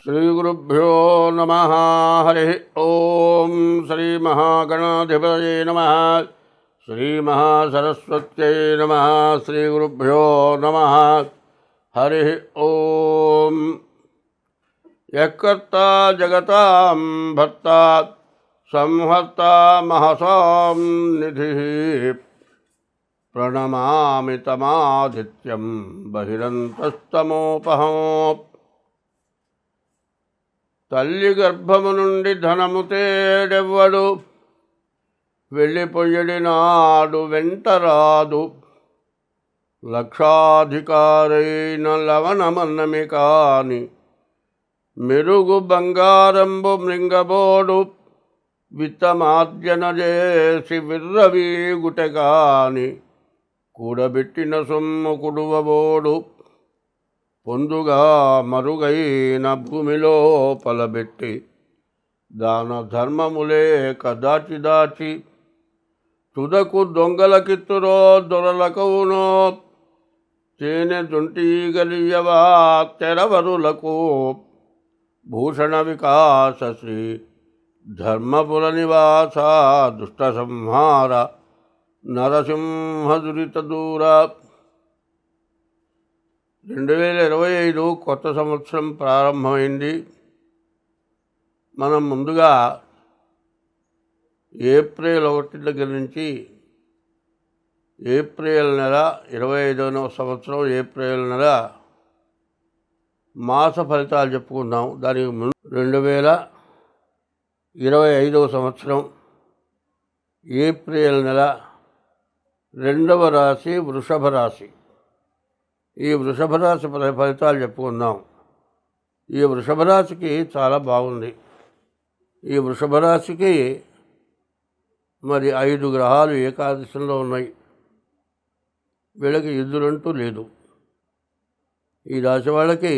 श्रीगुरुभ्यो नमः। हरिः ओं। श्रीमहागणाधिपतये नमः। श्रीमहासरस्वत्यै नमः। श्रीगुरुभ्यो नमः। हरिः ओं। यत्कर्ता जगतां भर्ता संहर्ता महसां निधिः प्रणमामि तमादित्यं बहिरन्तस्तमोपहम्। తల్లి గర్భము నుండి ధనము తేడెవ్వడు, వెళ్ళిపోయడి నాడు వెంటరాదు. లక్షాధికారైన లవణమన్నమి కాని మెరుగు బంగారంబు మృంగబోడు. విత్తమార్జన చేసి విర్రవీగుటె కాని కూడబెట్టిన సొమ్ము కుడువబోడు. పొందుగా మరుగైన భూమిలో పలబెట్టి దాన ధర్మములేక దాచి దాచి తుదకు దొంగలకిత్తురో దొరలకవునో. తేనె దుంటీగలియవా తెరవరులకు భూషణ వికాస శ్రీ ధర్మపుర నివాస దుష్ట సంహార నరసింహ దురిత దూర. 2025 కొత్త సంవత్సరం ప్రారంభమైంది. మనం ముందుగా ఏప్రిల్ 1 దగ్గర నుంచి ఏప్రిల్ నెల 25వ సంవత్సరం ఏప్రిల్ నెల మాస ఫలితాలు చెప్పుకుందాం. దానికి ముందు 2025వ సంవత్సరం ఏప్రిల్ నెల 2వ రాశి వృషభ రాశి. ఈ వృషభ రాశి ఫలితాలు చెప్పుకుందాం. ఈ వృషభ రాశికి చాలా బాగుంది. ఈ వృషభ రాశికి మరి 5 గ్రహాలు ఏకాదశంలో ఉన్నాయి. వీళ్ళకి ఎదురంటూ లేదు. ఈ రాశి వాళ్ళకి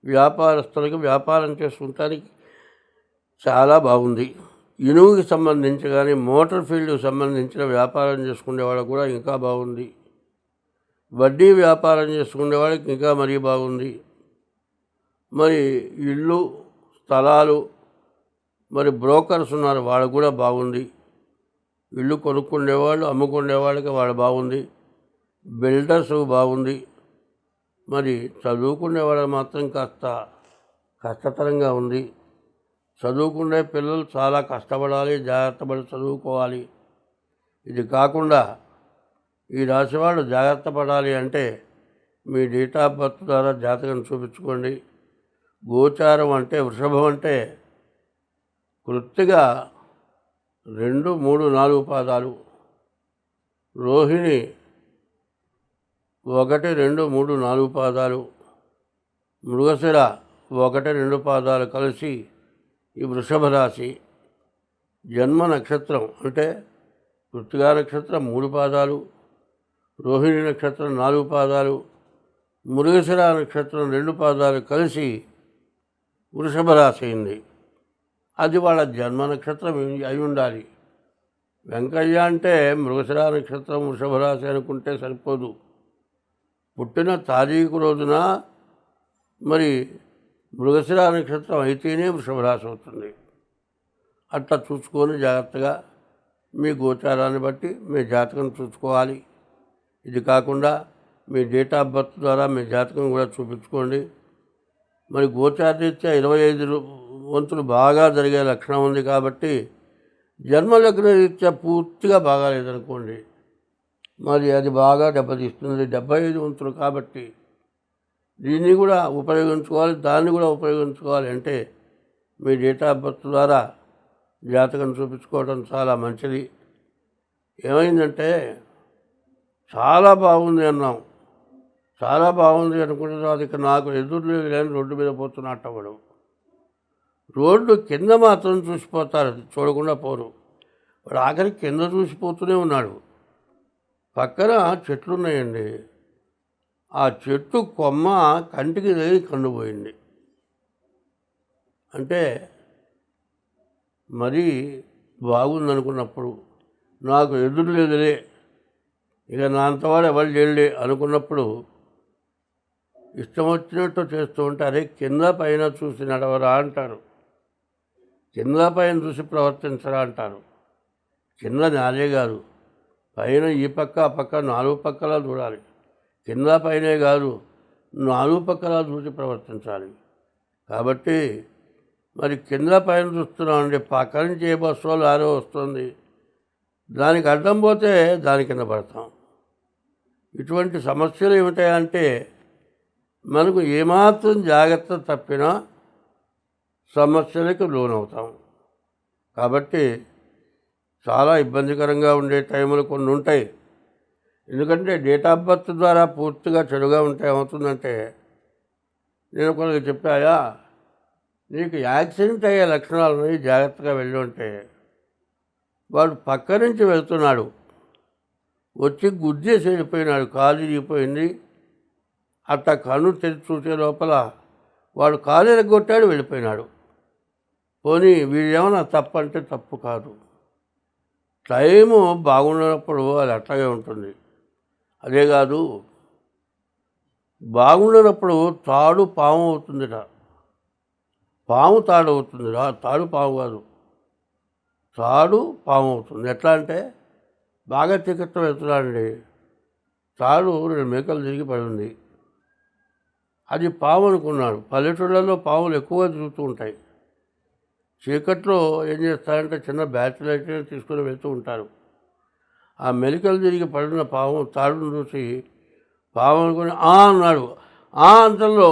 వ్యాపారస్తులకి వ్యాపారం చేసుకుంటానికి చాలా బాగుంది. ఇనుముకి సంబంధించి కానీ మోటార్ ఫీల్డ్కి సంబంధించిన వ్యాపారం చేసుకునే వాళ్ళకు కూడా ఇంకా బాగుంది. వడ్డీ వ్యాపారం చేసుకునే వాళ్ళకి ఇంకా మరీ బాగుంది. మరి ఇళ్ళు స్థలాలు మరి బ్రోకర్స్ ఉన్నారు, వాళ్ళకు కూడా బాగుంది. ఇళ్ళు కొనుక్కునేవాళ్ళు అమ్ముకునే వాళ్ళకి వాళ్ళు బాగుంది. బిల్డర్స్ బాగుంది. మరి చదువుకునే వాళ్ళకి మాత్రం కాస్త కష్టతరంగా ఉంది. చదువుకునే పిల్లలు చాలా కష్టపడాలి, జాగ్రత్త పడి చదువుకోవాలి. ఇది కాకుండా ఈ రాశి వాళ్ళు జాగ్రత్త పడాలి అంటే మీ డేట్ ఆఫ్ బర్త్ ద్వారా జాతకం చూపించుకోండి. గోచారం అంటే వృషభం అంటే కృత్తిగా 2, 3, 4 పాదాలు, రోహిణి 1, 2, 3, 4 పాదాలు, మృగశిర 1, 2 పాదాలు కలిసి ఈ వృషభ రాశి. జన్మ నక్షత్రం అంటే కృత్తిగా నక్షత్రం 3 పాదాలు, రోహిణి నక్షత్రం 4 పాదాలు, మృగశిర నక్షత్రం 2 పాదాలు కలిసి వృషభ రాశి అయింది. అది వాళ్ళ జన్మ నక్షత్రం అయి ఉండాలి. వెంకయ్య అంటే మృగశిర నక్షత్రం వృషభ రాశి అనుకుంటే సరిపోదు. పుట్టిన తారీఖు రోజున మరి మృగశిర నక్షత్రం అయితేనే వృషభ రాశి అవుతుంది. అట్లా చూసుకొని జాగ్రత్తగా మీ గోచారాన్ని బట్టి మీ జాతకం చూసుకోవాలి. ఇది కాకుండా మీ డేట్ ఆఫ్ బర్త్ ద్వారా మీ జాతకం కూడా చూపించుకోండి. మరి గోచారరీత్యా 25 వంతులు బాగా జరిగే లక్షణం ఉంది కాబట్టి జన్మలగ్న రీత్యా పూర్తిగా బాగాలేదనుకోండి, మరి అది బాగా దెబ్బతీస్తుంది. 75 వంతులు కాబట్టి దీన్ని కూడా ఉపయోగించుకోవాలి, దాన్ని కూడా ఉపయోగించుకోవాలి. అంటే మీ డేట్ ఆఫ్ బర్త్ ద్వారా జాతకం చూపించుకోవడం చాలా మంచిది. ఏమైందంటే చాలా బాగుంది అన్నాం, చాలా బాగుంది అనుకున్న తర్వాత ఇక నాకు ఎదురు లేని రోడ్డు మీద పోతున్నట్టు వాడు. రోడ్డు కింద మాత్రం చూసిపోతారు, చూడకుండా పోరు. వాడు ఆఖరికి కింద చూసిపోతూనే ఉన్నాడు. పక్కన చెట్లు ఉన్నాయండి. ఆ చెట్టు కొమ్మ కంటికి తగిలి కండుపోయింది. అంటే మరీ బాగుందనుకున్నప్పుడు నాకు ఎదురు లేదులే, ఇక నా అంతవాడు ఎవరు చేయలే అనుకున్నప్పుడు ఇష్టం వచ్చినట్టు చేస్తూ ఉంటే అరే కింద పైన చూసి నడవరా అంటారు, కింద పైన చూసి ప్రవర్తించరా అంటారు. కింద నాలే కాదు, పైన ఈ పక్క ఆ పక్క 4 పక్కలా చూడాలి. కింద పైనే కాదు, 4 పక్కలా చూసి ప్రవర్తించాలి. కాబట్టి మరి కింద పైన చూస్తున్నామండి, పక్క నుంచి ఏ బస్సో లారో వస్తుంది, దానికి అడ్డం పోతే దాని కింద పడతాం. ఇటువంటి సమస్యలు ఏమిటాయంటే మనకు ఏమాత్రం జాగ్రత్త తప్పినా సమస్యలకు లోనవుతాం. కాబట్టి చాలా ఇబ్బందికరంగా ఉండే టైములు కొన్ని ఉంటాయి. ఎందుకంటే డేట్ ఆఫ్ బర్త్ ద్వారా పూర్తిగా చెడుగా ఉంటే ఏమవుతుందంటే, నేను కొందరికి చెప్పాయా నీకు యాక్సిడెంట్ అయ్యే లక్షణాలు ఉన్నాయి, జాగ్రత్తగా వెళ్ళి ఉంటే వాడు పక్క నుంచి వెళ్తున్నాడు, వచ్చి గుద్దేసి వెళ్ళిపోయినాడు, కాలు ఇరిగిపోయింది, అట్లా కన్ను తెరిచి చూసే లోపల వాడు కాలు ఎరగొట్టాడు, వెళ్ళిపోయినాడు. పోనీ వీడేమన్నా తప్పు అంటే తప్పు కాదు. టైము బాగున్నప్పుడు అది అట్లాగే ఉంటుంది. అదే కాదు, బాగుండనప్పుడు తాడు పాము అవుతుందిట, పాము తాడు అవుతుందిరా, తాడు పాము కాదు, తాడు పాము అవుతుంది. ఎట్లా అంటే బాగా చీకట్లో వెళ్తున్నాడండి, తాడు 2 మేకలు తిరిగి పడి ఉంది, అది పాము అనుకున్నాడు. పల్లెటూళ్ళలో పాములు ఎక్కువగా తిరుగుతూ ఉంటాయి. చీకట్లో ఏం చేస్తారంటే చిన్న బ్యాటరీ లైట్ తీసుకొని వెళ్తూ ఉంటారు. ఆ మెలికలు తిరిగి పడిన పాము తాడును చూసి పాము అనుకుని అన్నాడు. అంతలో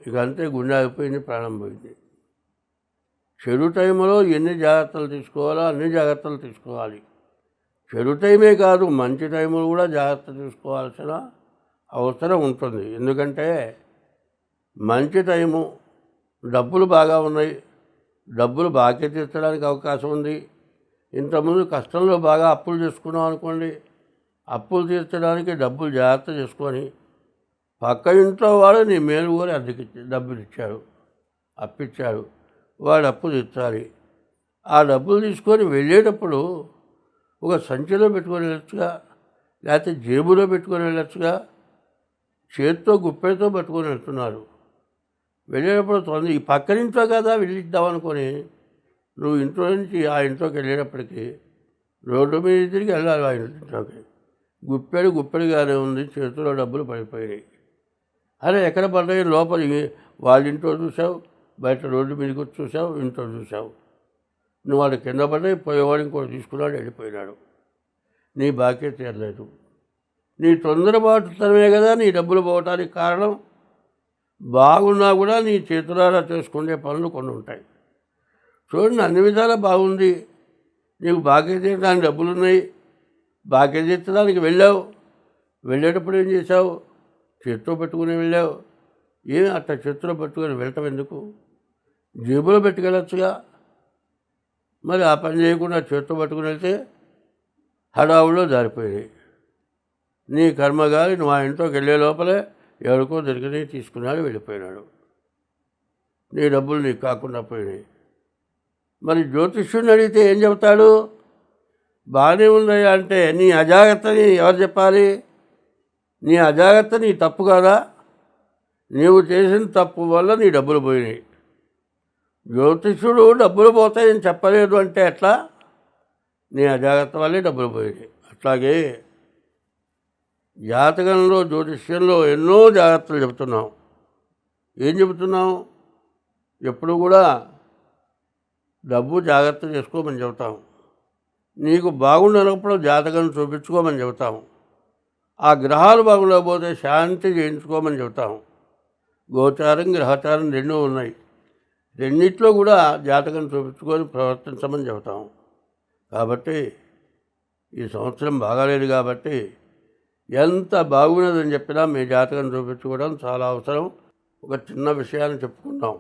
ఇక అంతే, గుండె ఆగిపోయింది, ప్రాణం పోయింది. చెడు టైంలో ఎన్ని జాగ్రత్తలు తీసుకోవాలో అన్ని జాగ్రత్తలు తీసుకోవాలి. చెడు టైమే కాదు, మంచి టైంలో కూడా జాగ్రత్త తీసుకోవాల్సిన అవసరం ఉంటుంది. ఎందుకంటే మంచి టైము, డబ్బులు బాగా ఉన్నాయి, డబ్బులు బాకీ తీర్చడానికి అవకాశం ఉంది. ఇంతకుముందు కష్టంలో బాగా అప్పులు చేసుకున్నాం అనుకోండి, అప్పులు తీర్చడానికి డబ్బులు జాగ్రత్త చేసుకొని పక్క ఇంట్లో వాడు నీ మేలు కోరి డబ్బులు ఇచ్చాడు, అప్పిచ్చాడు, వాడు అప్పు తీర్చాలి. ఆ డబ్బులు తీసుకొని వెళ్ళేటప్పుడు ఒక సంచిలో పెట్టుకొని వెళ్ళొచ్చుగా, లేకపోతే జేబులో పెట్టుకొని వెళ్ళొచ్చుగా. చేత్తో గుప్పెతో పట్టుకొని వెళ్తున్నారు. వెళ్ళేటప్పుడు ఈ పక్కనింట్లో కదా వెళ్ళిద్దామనుకొని నువ్వు ఇంట్లో నుంచి ఆ ఇంట్లోకి వెళ్ళేటప్పటికి రోడ్డు మీద తిరిగి వెళ్ళాలి. ఆ ఇంట్లోకి గుప్పెడుగానే ఉంది, చేతిలో డబ్బులు పడిపోయినాయి. అరే ఎక్కడ పడ్డాయి, లోపలికి వాళ్ళ ఇంట్లో చూసావు, బయట రోడ్డు మీదకి వచ్చి చూసావు, ఇంట్లో చూసావు. నువ్వు వాడు కింద పడ్డాయి, పోయేవాడు ఇంకోటి తీసుకున్నాడు, వెళ్ళిపోయినాడు. నీ బాకీ తీరలేదు. నీ తొందరపాటుతనమే కదా నీ డబ్బులు పోవటానికి కారణం. బాగున్నా కూడా నీ చేతులారా చేసుకునే పనులు కొన్ని ఉంటాయి. చూడండి, అన్ని విధాలా బాగుంది, నీకు బాకీ తీర్చడానికి డబ్బులు ఉన్నాయి, బాకీ తీర్చడానికి వెళ్ళావు, వెళ్ళేటప్పుడు ఏం చేసావు, చేత్తో పెట్టుకుని వెళ్ళావు. ఏమి అట్లా చేతిలో పెట్టుకొని వెళ్ళటం ఎందుకు, జేబులో పెట్టుకెళ్ళచ్చుగా. మరి ఆ పని చేయకుండా చేత్తో పట్టుకుని వెళ్తే హడావుల్లో జారిపోయినాయి. నీ కర్మగాలి నువ్వు ఆ ఇంట్లోకి వెళ్ళే లోపలే ఎవరికో దొరికితే తీసుకున్నాడు, వెళ్ళిపోయినాడు. నీ డబ్బులు నీకు కాకుండా పోయినాయి. మరి జ్యోతిష్యుడిని అడిగితే ఏం చెబుతాడు, బాగానే ఉందయ్యా అంటే నీ అజాగ్రత్తని ఎవరు చెప్పాలి? నీ అజాగ్రత్త నీ తప్పు కాదా? నీవు చేసిన తప్పు వల్ల నీ డబ్బులు పోయినాయి. జ్యోతిష్యుడు డబ్బులు పోతాయని చెప్పలేదు అంటే ఎట్లా? నీ అజాగ్రత్త వల్లే డబ్బులు పోయినాయి. అట్లాగే జాతకంలో జ్యోతిష్యంలో ఎన్నో జాగ్రత్తలు చెబుతున్నాం. ఏం చెబుతున్నాం? ఎప్పుడు కూడా డబ్బు జాగ్రత్త చేసుకోమని చెబుతాం. నీకు బాగుండనప్పుడు జాతకం చూపించుకోమని చెబుతాం. ఆ గ్రహాలు బాగుండకపోతే శాంతి చేయించుకోమని చెబుతాం. గోచారం గ్రహచారం రెండూ ఉన్నాయి, రెండిట్లో కూడా జాతకం చూపించుకొని ప్రవర్తించమని చెబుతాం. కాబట్టి ఈ సంవత్సరం బాగాలేదు కాబట్టి ఎంత బాగున్నదని చెప్పినా మీ జాతకం చూపించుకోవడం చాలా అవసరం. ఒక చిన్న విషయాన్ని చెప్పుకుందాం.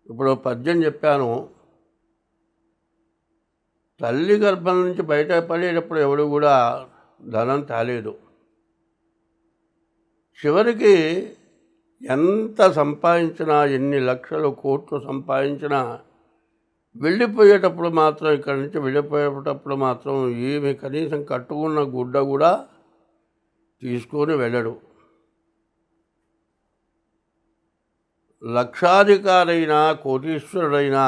ఇప్పుడు పద్యం చెప్పాను, తల్లి గర్భం నుంచి బయటపడేటప్పుడు ఎవడు కూడా ధనం తేలేదు. చివరికి ఎంత సంపాదించినా, ఎన్ని లక్షలు కోట్లు సంపాదించినా వెళ్ళిపోయేటప్పుడు మాత్రం, ఇక్కడి నుంచి వెళ్ళిపోయేటప్పుడు మాత్రం ఏమి కనీసం కట్టుకున్న గుడ్డ కూడా తీసుకొని వెళ్ళడు. లక్షాధికారైనా కోటీశ్వరుడైనా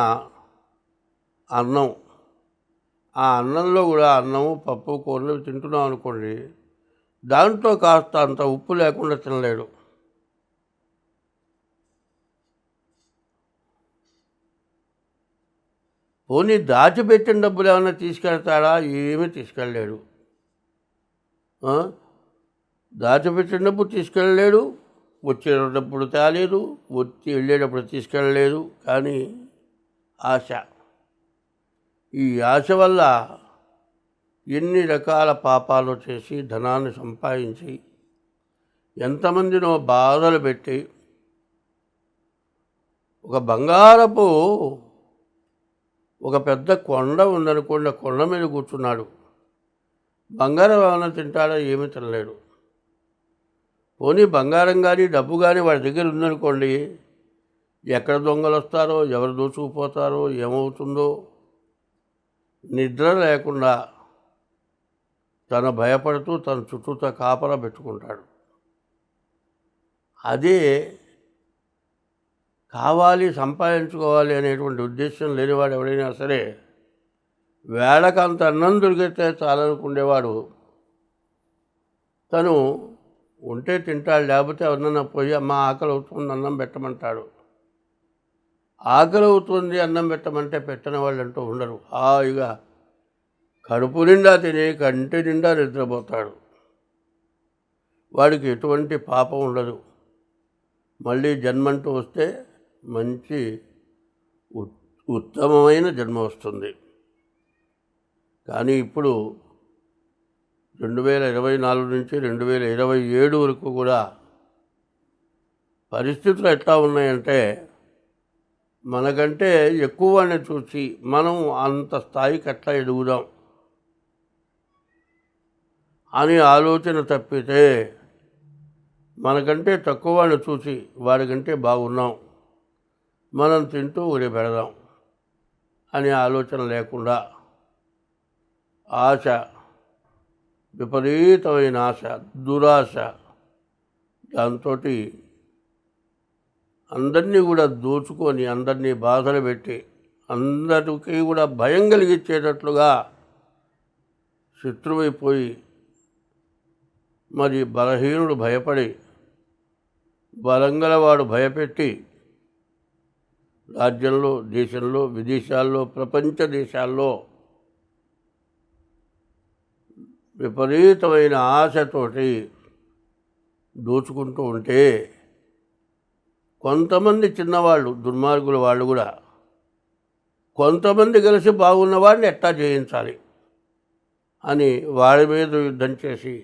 అన్నం, ఆ అన్నంలో కూడా అన్నము పప్పు కూరలు తింటున్నాం అనుకోండి, దాంట్లో కాస్త అంత ఉప్పు లేకుండా తినలేడు. పోనీ దాచిపెట్టిన డబ్బులు ఏమైనా తీసుకెళ్తాడా? ఏమీ తీసుకెళ్ళలేడు. దాచిపెట్టిన డబ్బు తీసుకెళ్ళలేడు, వచ్చేటప్పుడు తేలేదు, వచ్చి వెళ్ళేటప్పుడు తీసుకెళ్ళలేదు. కానీ ఆశ, ఈ ఆశ వల్ల ఎన్ని రకాల పాపాలు చేసి ధనాన్ని సంపాదించి ఎంతమందినో బాధలు పెట్టి, ఒక బంగారపు ఒక పెద్ద కొండ ఉందనుకోండి, కొండ మీద కూర్చున్నాడు. బంగారం ఏమైనా తింటాడా? ఏమీ తినలేడు. పోనీ బంగారం కానీ డబ్బు కానీ వాడి దగ్గర ఉందనుకోండి, ఎక్కడ దొంగలు వస్తారో, ఎవరు దోచుకుపోతారో, ఏమవుతుందో నిద్ర లేకుండా తను భయపడుతూ తన చుట్టూతో కాపలా పెట్టుకుంటాడు. అదే కావాలి, సంపాదించుకోవాలి అనేటువంటి ఉద్దేశం లేనివాడు ఎవడైనా సరే వేళకు అంత అన్నం దొరికితే చాలనుకునేవాడు తను ఉంటే తింటాడు, లేకపోతే ఎవరినన్నా పోయి అమ్మ ఆకలి అవుతుంది అన్నం పెట్టమంటాడు. ఆకలి అవుతుంది అన్నం పెట్టమంటే పెట్టని వాళ్ళు అంటూ ఉండరు. హాయిగా కడుపు నిండా తిని కంటి నిండా నిద్రపోతాడు. వాడికి ఎటువంటి పాపం ఉండదు. మళ్ళీ జన్మంటూ వస్తే మంచి ఉత్తమమైన జన్మ వస్తుంది. కానీ ఇప్పుడు 2024 నుంచి 2027 వరకు కూడా పరిస్థితులు ఎట్లా ఉన్నాయంటే, మనకంటే ఎక్కువ వాడిని చూసి మనం అంత స్థాయికి ఎట్లా ఎదుగుదాం అని ఆలోచన తప్పితే, మనకంటే తక్కువ వాడిని చూసి వాడికంటే బాగున్నాం, మనం తింటూ ఊరి పెడదాం అనే ఆలోచన లేకుండా ఆశ, విపరీతమైన ఆశ, దురాశ, దాంతో అందరినీ కూడా దోచుకొని అందరినీ బాధలు పెట్టి అందరికీ కూడా భయం కలిగించేటట్లుగా శత్రువైపోయి, మరి బలహీనుడు భయపడి, బలంగలవాడు భయపెట్టి రాజ్యంలో, దేశంలో, విదేశాల్లో, ప్రపంచ దేశాల్లో విపరీతమైన ఆశతోటి దోచుకుంటూ ఉంటే, కొంతమంది చిన్నవాళ్ళు, దుర్మార్గుల వాళ్ళు కూడా కొంతమంది కలిసి బాగున్నవాడిని ఎట్టా జయించాలి అని వాడి మీద యుద్ధం చేసి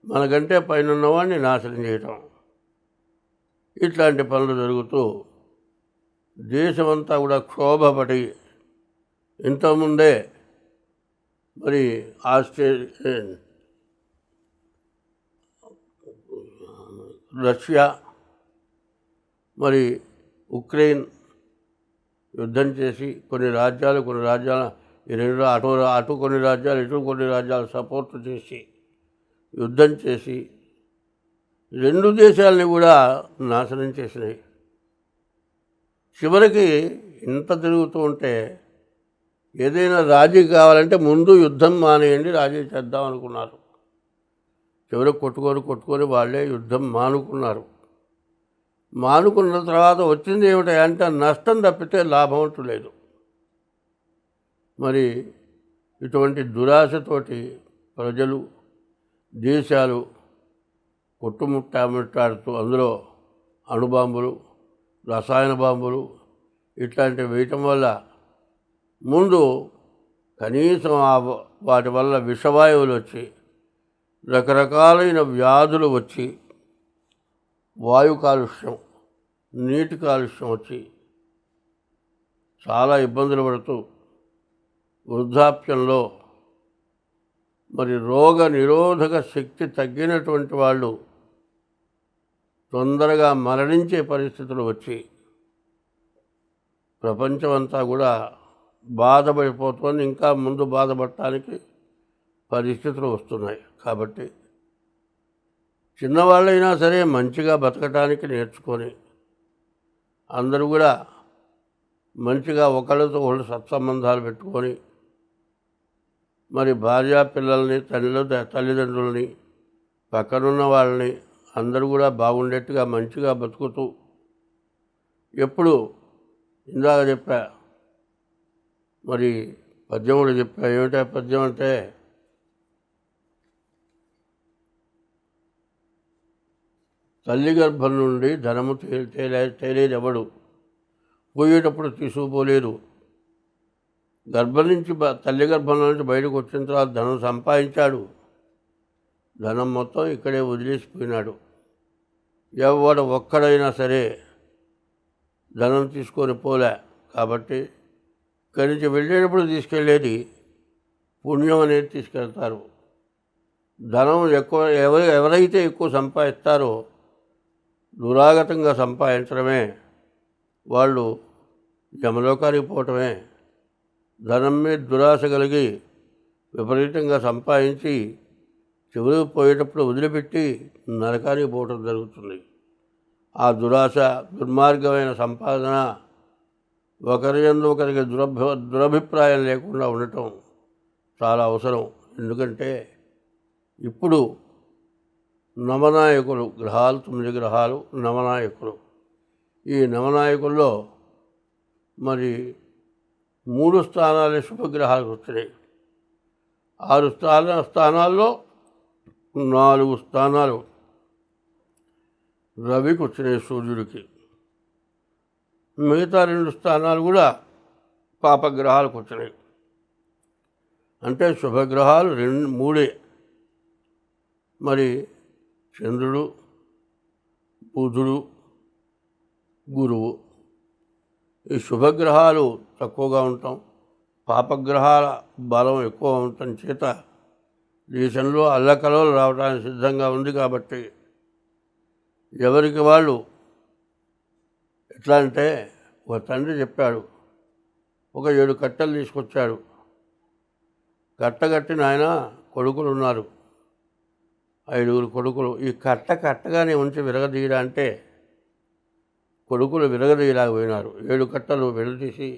మనకంటే పైన ఉన్నవాడిని నాశనం చేయటం, ఇట్లాంటి పనులు జరుగుతూ దేశమంతా కూడా క్షోభపడి, ఇంతకుముందే మరి రష్యా మరి ఉక్రెయిన్ యుద్ధం చేసి కొన్ని రాజ్యాలు ఈ రెండు అటు కొన్ని రాజ్యాలు ఇటు కొన్ని రాజ్యాలు సపోర్ట్ చేసి యుద్ధం చేసి రెండు దేశాలని కూడా నాశనం చేసినాయి. చివరికి ఇంత తిరుగుతూ ఉంటే ఏదైనా రాజీ కావాలంటే ముందు యుద్ధం మానేయండి, రాజీ చేద్దాం అనుకున్నారు. చివరికి కొట్టుకొని వాళ్ళే యుద్ధం మానుకున్నారు. మానుకున్న తర్వాత వచ్చింది ఏమిటంటే నష్టం తప్పితే లాభం అంటూ లేదు. మరి ఇటువంటి దురాశతోటి ప్రజలు, దేశాలు కొట్టుముట్టాడుతూ అందులో అణుబాంబులు, రసాయన బాంబులు ఇట్లాంటివి వేయటం వల్ల ముందు కనీసం వాటి వల్ల విషవాయువులు వచ్చి రకరకాలైన వ్యాధులు వచ్చి, వాయు కాలుష్యం, నీటి కాలుష్యం వచ్చి చాలా ఇబ్బందులు పడుతూ వృద్ధాప్యంలో మరి రోగ నిరోధక శక్తి తగ్గినటువంటి వాళ్ళు తొందరగా మరణించే పరిస్థితులు వచ్చి ప్రపంచమంతా కూడా బాధపడిపోతుంది. ఇంకా ముందు బాధపడటానికి పరిస్థితులు వస్తున్నాయి. కాబట్టి చిన్నవాళ్ళైనా సరే మంచిగా బతకటానికి నేర్చుకొని అందరూ కూడా మంచిగా ఒకళ్ళతో ఒకళ్ళు సత్సంబంధాలు పెట్టుకొని మరి భార్య పిల్లల్ని తల్లిదండ్రులని పక్కనున్న వాళ్ళని అందరూ కూడా బాగుండేట్టుగా మంచిగా బతుకుతూ ఎప్పుడు ఇందాక చెప్పా మరి పద్యం కూడా చెప్పా. ఏమిటా పద్యం అంటే తల్లి గర్భం నుండి ధనము తేలేదెవడు, పోయేటప్పుడు తీసుకుపోలేదు. తల్లి గర్భంలో నుంచి బయటకు వచ్చిన తర్వాత ధనం సంపాదించాడు, ధనం మొత్తం ఇక్కడే వదిలేసిపోయినాడు. ఎవడు ఒక్కడైనా సరే ధనం తీసుకొని పోలే. కాబట్టి ఇక్కడి నుంచి వెళ్ళేటప్పుడు తీసుకెళ్ళేది పుణ్యం అనేది తీసుకెళ్తారు. ధనం ఎవరైతే ఎక్కువ సంపాదిస్తారో దురాగతంగా సంపాదించడమే, వాళ్ళు యమలోకానికి పోవటమే. ధనం మీద దురాశ కలిగి విపరీతంగా సంపాదించి చివరికి పోయేటప్పుడు వదిలిపెట్టి నరకానికి పోవటం జరుగుతుంది. ఆ దురాశ, దుర్మార్గమైన సంపాదన, ఒకరి యందు ఒకరికి దురభిప్రాయం లేకుండా ఉండటం చాలా అవసరం. ఎందుకంటే ఇప్పుడు నవనాయకులు గ్రహాలు, 9 గ్రహాలు నవనాయకులు. ఈ నవనాయకుల్లో మరి 3 స్థానాలే శుభగ్రహాలకు వచ్చినాయి. 6 స్థానాల్లో 4 స్థానాలు రవికి వచ్చినాయి, సూర్యుడికి. మిగతా 2 స్థానాలు కూడా పాపగ్రహాలకు వచ్చినాయి. అంటే శుభగ్రహాలు 3. మరి చంద్రుడు, బుధుడు, గురువు. ఈ శుభగ్రహాలు తక్కువగా ఉంటాం, పాపగ్రహాల బలం ఎక్కువ ఉండటం చేత దేశంలో అల్లకలలు రావడానికి సిద్ధంగా ఉంది. కాబట్టి ఎవరికి వాళ్ళు ఎట్లా అంటే, ఒక తండ్రి చెప్పాడు, ఒక 7 కట్టెలు తీసుకొచ్చాడు. కట్టగట్టిన ఆయన కొడుకులు ఉన్నారు, 5 కొడుకులు. ఈ కట్టగానే ఉంచి విరగదీయడా అంటే కొడుకులు విరగదీయలేకపోయినారు. 7 కట్టలు విడదీసి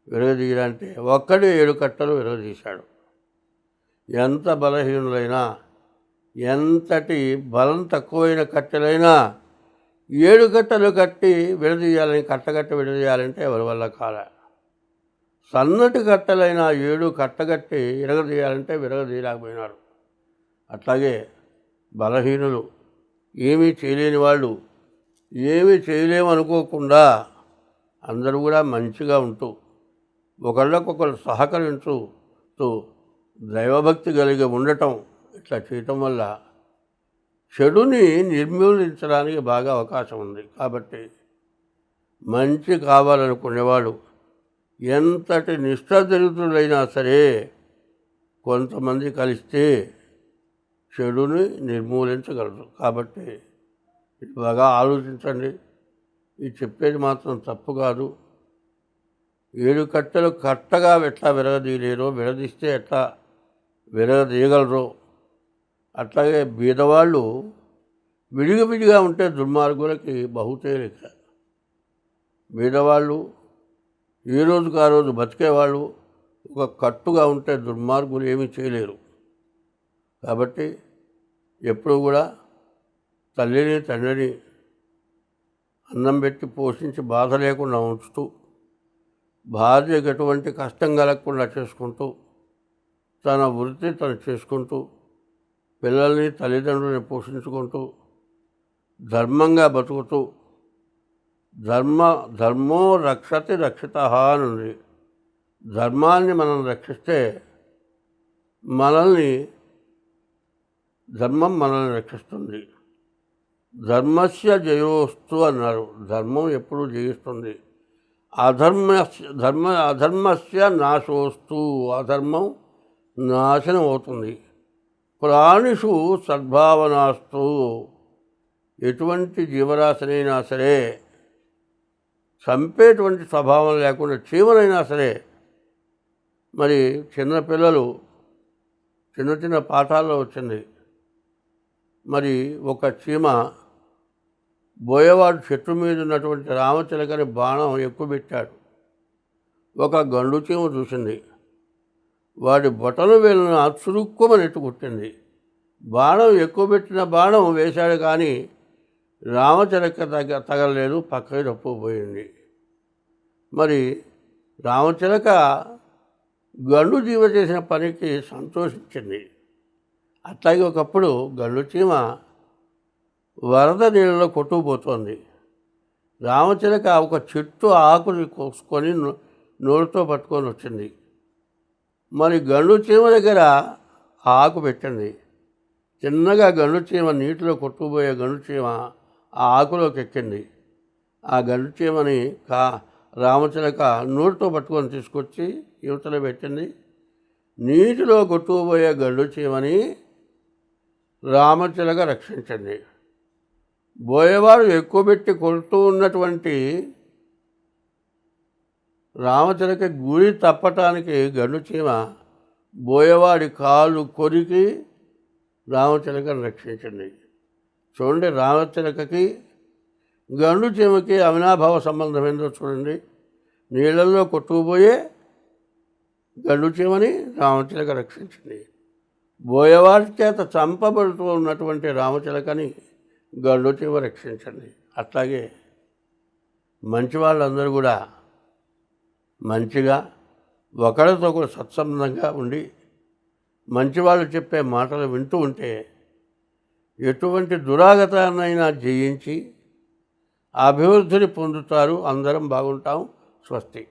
విరగదీయడా అంటే ఒక్కడే 7 కట్టలు విరగదీశాడు. ఎంత బలహీనులైనా, ఎంతటి బలం తక్కువైన కట్టెలైనా 7 కట్టలు కట్టి విడదీయాలని, కట్టగట్టి విడదీయాలంటే ఎవరి వల్ల కాల. సన్నటి కట్టెలైనా 7 కట్టగట్టి విరగదీయాలంటే విరగదీయలేకపోయినారు. అట్లాగే బలహీనులు, ఏమీ చేయలేని వాళ్ళు, ఏమీ చేయలేమనుకోకుండా అందరూ కూడా మంచిగా ఉంటూ ఒకళ్ళకొకరు సహకరించుతూ దైవభక్తి కలిగి ఉండటం, ఇట్లా చేయటం వల్ల చెడుని నిర్మూలించడానికి బాగా అవకాశం ఉంది. కాబట్టి మంచి కావాలనుకునేవాడు ఎంతటి నిష్ఠాదరిద్రులైనా సరే కొంతమంది కలిస్తే చెడుని నిర్మూలించగలరు. కాబట్టి ఇది బాగా ఆలోచించండి. ఇది చెప్పేది మాత్రం తప్పు కాదు. 7 కట్టెలు కట్టగా ఎట్లా విరగదీయలేరో, విడదీస్తే ఎట్లా విరగదీయగలరో, అట్లాగే బీదవాళ్ళు విడిగా ఉంటే దుర్మార్గులకి బహుతేలిక. బీదవాళ్ళు ఏ రోజుకు ఆ రోజు బతికేవాళ్ళు ఒక కట్టుగా ఉంటే దుర్మార్గులు ఏమీ చేయలేరు. కాబట్టి ఎప్పుడు కూడా తల్లిని తండ్రిని అన్నం పెట్టి పోషించి బాధ లేకుండా ఉంచుతూ, భార్యకు ఎటువంటి కష్టం కలగకుండా చేసుకుంటూ, తన వృత్తి తను చేసుకుంటూ, పిల్లల్ని తల్లిదండ్రులని పోషించుకుంటూ, ధర్మంగా బతుకుతూ, ధర్మో రక్షతి రక్షితః అని ఉంది. ధర్మాన్ని మనం రక్షిస్తే ధర్మం మనల్ని రక్షిస్తుంది. ధర్మస్య జయోస్తు అన్నారు. ధర్మం ఎప్పుడూ జయిస్తుంది. అధర్మస్య నాశోస్తు, అధర్మం నాశనం అవుతుంది. ప్రాణిషు సద్భావనాస్తు, ఎటువంటి జీవరాశినైనా సరే చంపేటువంటి స్వభావం లేకుండా, చీమనైనా సరే. మరి చిన్నపిల్లలు చిన్న పాఠాల్లో వచ్చింది. మరి ఒక చీమ బోయవాడు చెట్టు మీద ఉన్నటువంటి రామచిలకని బాణం ఎక్కుపెట్టాడు. ఒక గండు చీమ చూసింది. వాడి బొటను వేలును చురుక్కుమని ఎట్టుకుట్టింది. బాణం ఎక్కువబెట్టిన బాణం వేశాడు, కానీ రామచిలక తగలలేదు, పక్కకి తప్పుకుపోయింది. మరి రామచిలక గండు చీమ చేసిన పనికి సంతోషించింది. అట్లాగే ఒకప్పుడు గండు చీమ వరద నీళ్ళలో కొట్టుకుపోతోంది. రామచిలక ఒక చెట్టు ఆకుని కోసుకొని నోరుతో పట్టుకొని వచ్చింది. మరి గండు చీమ దగ్గర ఆకు పెట్టింది. చిన్నగా గండు చీమ నీటిలో కొట్టుకుపోయే గండు చీమ ఆ ఆకులోకి ఎక్కింది. ఆ గండు చీమని రామచిలక నోటితో పట్టుకొని తీసుకొచ్చి యువతలో పెట్టింది. నీటిలో కొట్టుకుపోయే గండు చీమని రామచిలక రక్షించింది. బోయవాడు ఎక్కువ పెట్టి కొడుతూ ఉన్నటువంటి రామచిలక గురి తప్పటానికి గండు చీమ బోయవాడి కాలు కొరికి రామచిలకను రక్షించింది. చూడండి, రామచిలకకి గండు చీమకి అవినాభావ సంబంధం ఏందో చూడండి. నీళ్ళల్లో కొట్టుకుపోయే గండు చీమని రామచిలక రక్షించింది. బోయవాడి చేత చంపబడుతూ ఉన్నటువంటి రామచిలకని గండు చీమ రక్షించింది. అట్లాగే మంచి వాళ్ళందరూ కూడా మంచిగా ఒకరితో ఒకరు సత్సంబంధంగా ఉండి మంచివాళ్ళు చెప్పే మాటలు వింటూ ఉంటే ఎటువంటి దురాగతాన్నైనా జయించి అభివృద్ధిని పొందుతారు. అందరం బాగుంటాం. స్వస్తి.